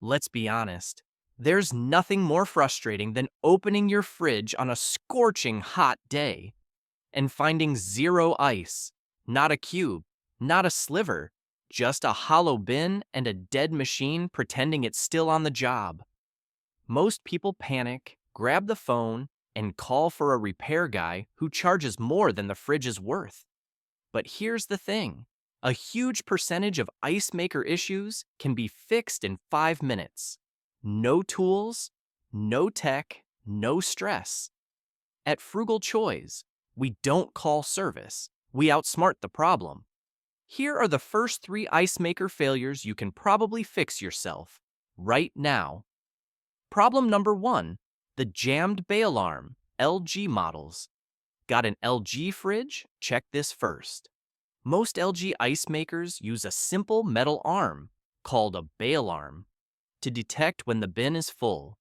Let's be honest. There's nothing more frustrating than opening your fridge on a scorching hot day and finding zero ice, not a cube, not a sliver, just a hollow bin and a dead machine pretending it's still on the job. Most people panic, grab the phone, and call for a repair guy who charges more than the fridge is worth. But here's the thing. A huge percentage of ice maker issues can be fixed in 5 minutes. No tools, no tech, no stress. At Frugal Choice, we don't call service. We outsmart the problem. Here are the first 3 ice maker failures you can probably fix yourself right now. Problem number 1, the jammed bay alarm, LG models. Got an LG fridge? Check this first. Most LG ice makers use a simple metal arm, called a bay alarm, to detect when the bin is full.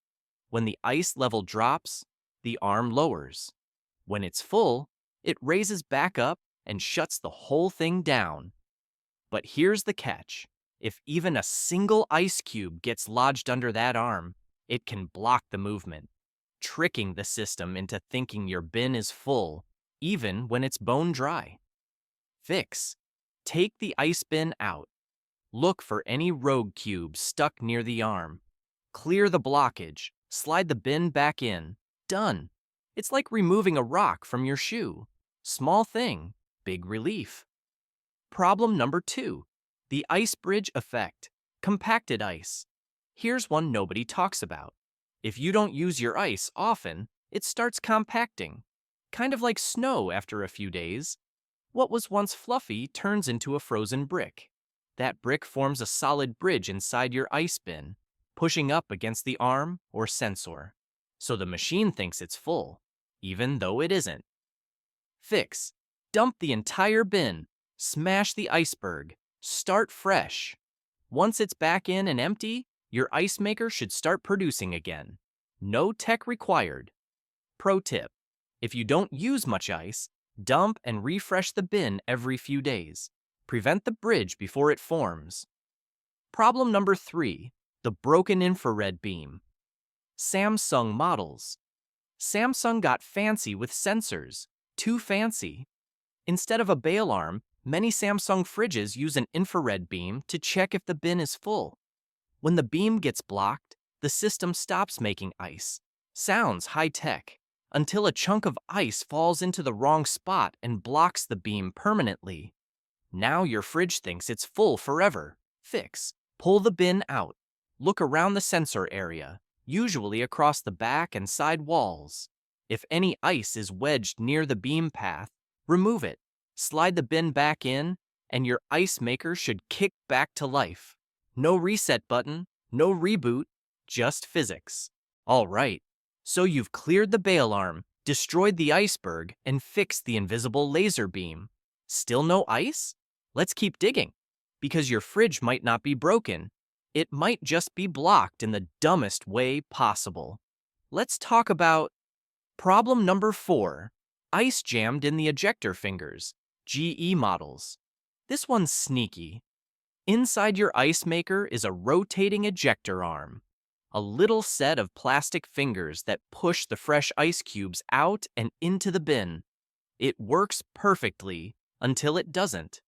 When the ice level drops, the arm lowers. When it's full, it raises back up and shuts the whole thing down. But here's the catch. If even a single ice cube gets lodged under that arm, it can block the movement, tricking the system into thinking your bin is full, even when it's bone dry. Fix. Take the ice bin out. Look for any rogue cubes stuck near the arm. Clear the blockage. Slide the bin back in. Done. It's like removing a rock from your shoe. Small thing, big relief. Problem number 2, the ice bridge effect, compacted ice. Here's one nobody talks about. If you don't use your ice often, it starts compacting, kind of like snow after a few days. What was once fluffy turns into a frozen brick. That brick forms a solid bridge inside your ice bin, pushing up against the arm or sensor. So the machine thinks it's full, even though it isn't. Fix. Dump the entire bin. Smash the iceberg. Start fresh. Once it's back in and empty, your ice maker should start producing again. No tech required. Pro tip. If you don't use much ice, dump and refresh the bin every few days. Prevent the bridge before it forms. Problem number 3, the broken infrared beam. Samsung models. Samsung got fancy with sensors. Too fancy. Instead of a bay alarm, many Samsung fridges use an infrared beam to check if the bin is full. When the beam gets blocked, the system stops making ice. Sounds high-tech, until a chunk of ice falls into the wrong spot and blocks the beam permanently. Now your fridge thinks it's full forever. Fix. Pull the bin out. Look around the sensor area, usually across the back and side walls. If any ice is wedged near the beam path, remove it. Slide the bin back in, and your ice maker should kick back to life. No reset button, no reboot, just physics. All right, so you've cleared the bay alarm, destroyed the iceberg, and fixed the invisible laser beam. Still no ice? Let's keep digging. Because your fridge might not be broken. It might just be blocked in the dumbest way possible. Let's talk about problem number 4, ice jammed in the ejector fingers, GE models. This one's sneaky. Inside your ice maker is a rotating ejector arm, a little set of plastic fingers that push the fresh ice cubes out and into the bin. It works perfectly until it doesn't.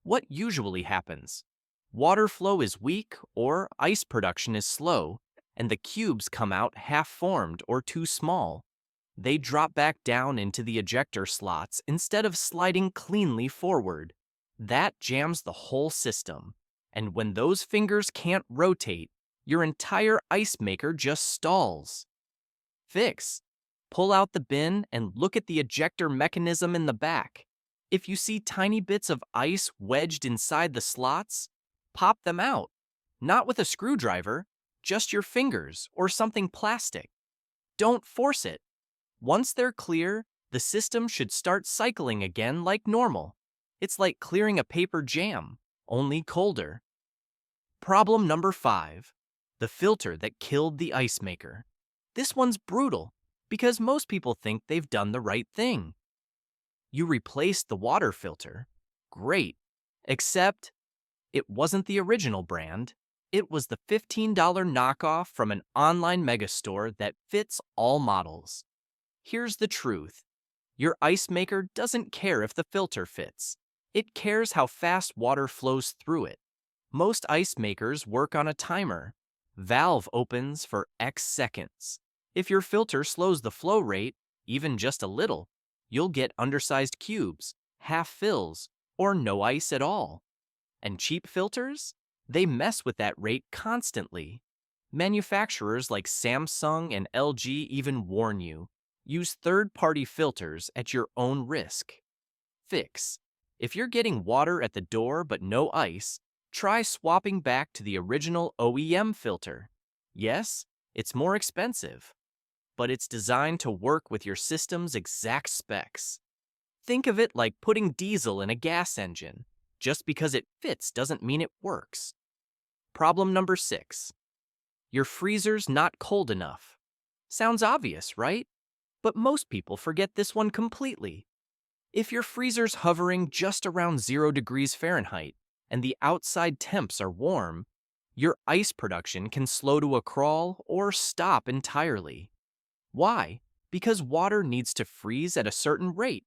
What usually happens? Water flow is weak or ice production is slow, and the cubes come out half-formed or too small. They drop back down into the ejector slots instead of sliding cleanly forward. That jams the whole system, and when those fingers can't rotate, your entire ice maker just stalls. Fix. Pull out the bin and look at the ejector mechanism in the back. If you see tiny bits of ice wedged inside the slots, pop them out. Not with a screwdriver, just your fingers or something plastic. Don't force it. Once they're clear, the system should start cycling again like normal. It's like clearing a paper jam, only colder. Problem number 5, the filter that killed the ice maker. This one's brutal because most people think they've done the right thing. You replaced the water filter. Great. Except it wasn't the original brand. It was the $15 knockoff from an online megastore that fits all models. Here's the truth. Your ice maker doesn't care if the filter fits. It cares how fast water flows through it. Most ice makers work on a timer. Valve opens for X seconds. If your filter slows the flow rate, even just a little, you'll get undersized cubes, half fills, or no ice at all. And cheap filters? They mess with that rate constantly. Manufacturers like Samsung and LG even warn you. Use third-party filters at your own risk. Fix. If you're getting water at the door but no ice, try swapping back to the original OEM filter. Yes, it's more expensive, but it's designed to work with your system's exact specs. Think of it like putting diesel in a gas engine. Just because it fits doesn't mean it works. Problem number 6. Your freezer's not cold enough. Sounds obvious, right? But most people forget this one completely. If your freezer's hovering just around 0 degrees Fahrenheit and the outside temps are warm, your ice production can slow to a crawl or stop entirely. Why? Because water needs to freeze at a certain rate.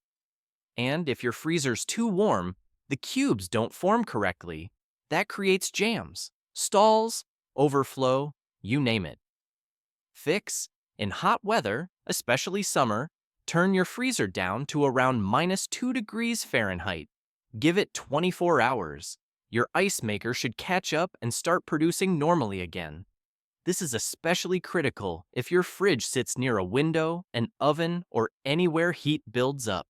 And if your freezer's too warm, the cubes don't form correctly. That creates jams, stalls, overflow, you name it. Fix. In hot weather, especially summer, turn your freezer down to around -2 degrees Fahrenheit. Give it 24 hours. Your ice maker should catch up and start producing normally again. This is especially critical if your fridge sits near a window, an oven, or anywhere heat builds up.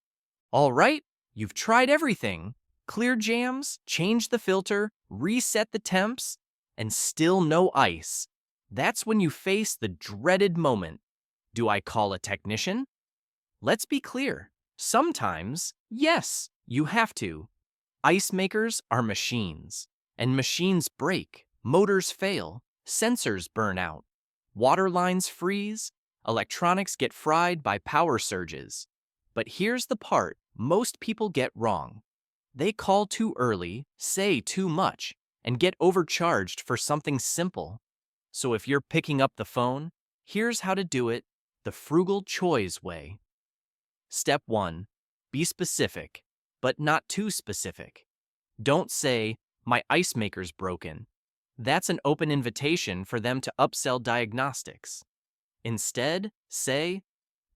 All right, you've tried everything. Cleared jams, changed the filter, reset the temps, and still no ice. That's when you face the dreaded moment. Do I call a technician? Let's be clear. Sometimes, yes, you have to. Ice makers are machines, and machines break, motors fail, sensors burn out, water lines freeze, electronics get fried by power surges. But here's the part most people get wrong. They call too early, say too much, and get overcharged for something simple. So if you're picking up the phone, here's how to do it the frugal CHOISE way. Step 1. Be specific, but not too specific. Don't say, my ice maker's broken. That's an open invitation for them to upsell diagnostics. Instead, say,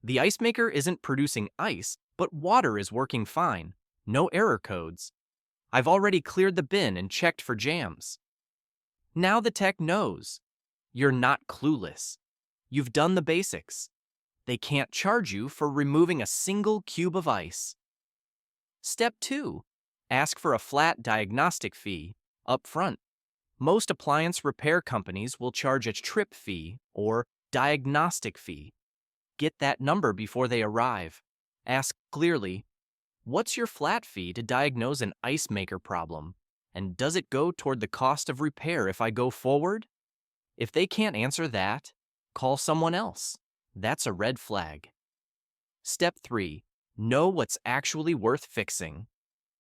the ice maker isn't producing ice, but water is working fine. No error codes. I've already cleared the bin and checked for jams. Now the tech knows. You're not clueless. You've done the basics. They can't charge you for removing a single cube of ice. Step 2. Ask for a flat diagnostic fee up front. Most appliance repair companies will charge a trip fee or diagnostic fee. Get that number before they arrive. Ask clearly, what's your flat fee to diagnose an ice maker problem? And does it go toward the cost of repair if I go forward? If they can't answer that, call someone else. That's a red flag. Step 3. Know what's actually worth fixing.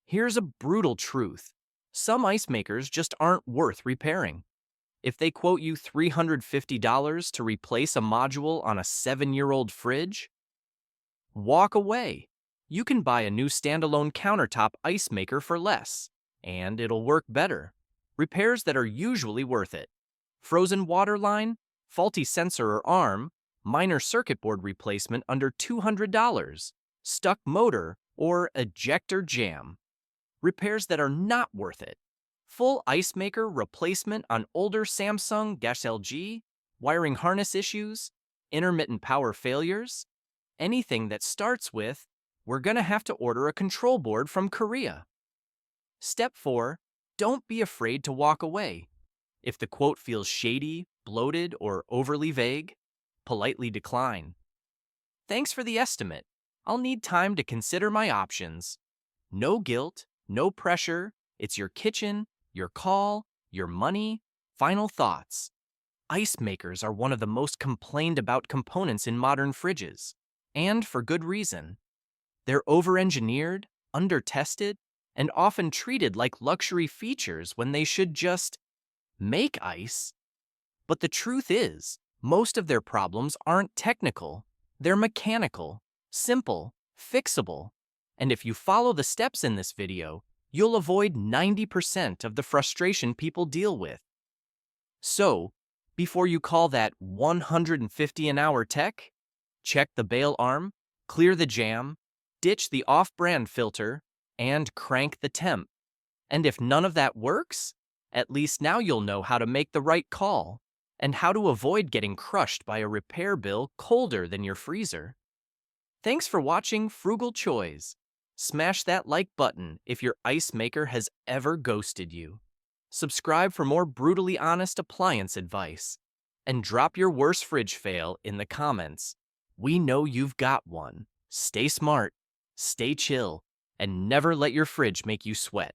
Here's a brutal truth. Some ice makers just aren't worth repairing. If they quote you $350 to replace a module on a 7-year-old fridge, walk away. You can buy a new standalone countertop ice maker for less, and it'll work better. Repairs that are usually worth it. Frozen water line, faulty sensor or arm, minor circuit board replacement under $200, stuck motor, or ejector jam. Repairs that are not worth it. Full ice maker replacement on older Samsung-LG, wiring harness issues, intermittent power failures, anything that starts with, we're gonna have to order a control board from Korea. Step 4, don't be afraid to walk away. If the quote feels shady, bloated, or overly vague, politely decline. Thanks for the estimate. I'll need time to consider my options. No guilt, no pressure. It's your kitchen, your call, your money. Final thoughts. Ice makers are one of the most complained about components in modern fridges, and for good reason. They're over-engineered, under-tested, and often treated like luxury features when they should just make ice. But the truth is, most of their problems aren't technical. They're mechanical, simple, fixable. And if you follow the steps in this video, you'll avoid 90% of the frustration people deal with. So, before you call that 150 an hour tech, check the bail arm, clear the jam, ditch the off-brand filter, and crank the temp. And if none of that works, at least now you'll know how to make the right call and how to avoid getting crushed by a repair bill colder than your freezer. Thanks for watching Frugal Choice. Smash that like button if your ice maker has ever ghosted you. Subscribe for more brutally honest appliance advice. And drop your worst fridge fail in the comments. We know you've got one. Stay smart, stay chill, and never let your fridge make you sweat.